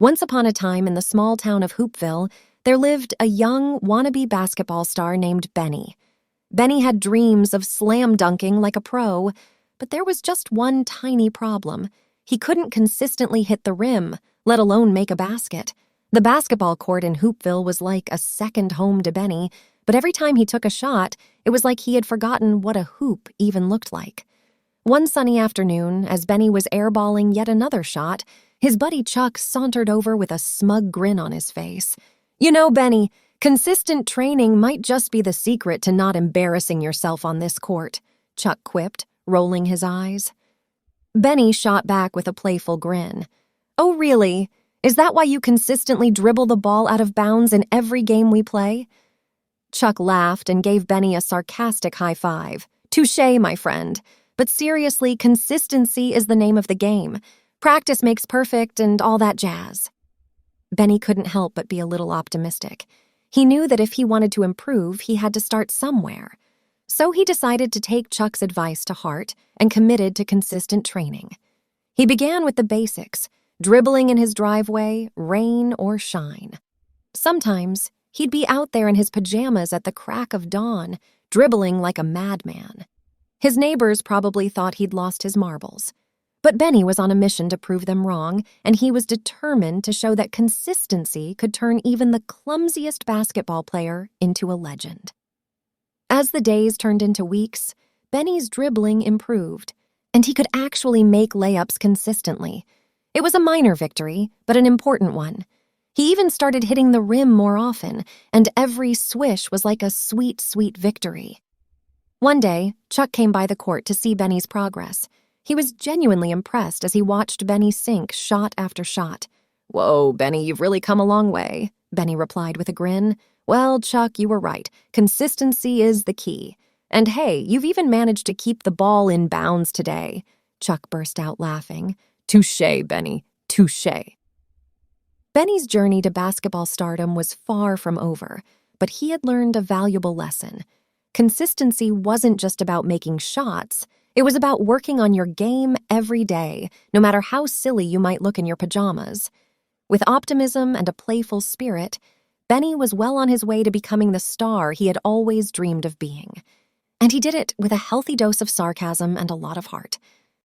Once upon a time in the small town of Hoopville, there lived a young wannabe basketball star named Benny. Benny had dreams of slam dunking like a pro, but there was just one tiny problem. He couldn't consistently hit the rim, let alone make a basket. The basketball court in Hoopville was like a second home to Benny, but every time he took a shot, it was like he had forgotten what a hoop even looked like. One sunny afternoon, as Benny was airballing yet another shot, his buddy Chuck sauntered over with a smug grin on his face. "You know, Benny, consistent training might just be the secret to not embarrassing yourself on this court," Chuck quipped, rolling his eyes. Benny shot back with a playful grin. "Oh, really? Is that why you consistently dribble the ball out of bounds in every game we play?" Chuck laughed and gave Benny a sarcastic high five. "Touché, my friend. But seriously, consistency is the name of the game. Practice makes perfect and all that jazz." Benny couldn't help but be a little optimistic. He knew that if he wanted to improve, he had to start somewhere. So he decided to take Chuck's advice to heart and committed to consistent training. He began with the basics, dribbling in his driveway, rain or shine. Sometimes, he'd be out there in his pajamas at the crack of dawn, dribbling like a madman. His neighbors probably thought he'd lost his marbles. But Benny was on a mission to prove them wrong, and he was determined to show that consistency could turn even the clumsiest basketball player into a legend. As the days turned into weeks, Benny's dribbling improved, and he could actually make layups consistently. It was a minor victory, but an important one. He even started hitting the rim more often, and every swish was like a sweet, sweet victory. One day, Chuck came by the court to see Benny's progress. He was genuinely impressed as he watched Benny sink shot after shot. "Whoa, Benny, you've really come a long way," Benny replied with a grin. "Well, Chuck, you were right. Consistency is the key. And hey, you've even managed to keep the ball in bounds today." Chuck burst out laughing. "Touché, Benny, touché." Benny's journey to basketball stardom was far from over, but he had learned a valuable lesson. Consistency wasn't just about making shots. It was about working on your game every day, no matter how silly you might look in your pajamas. With optimism and a playful spirit, Benny was well on his way to becoming the star he had always dreamed of being. And he did it with a healthy dose of sarcasm and a lot of heart.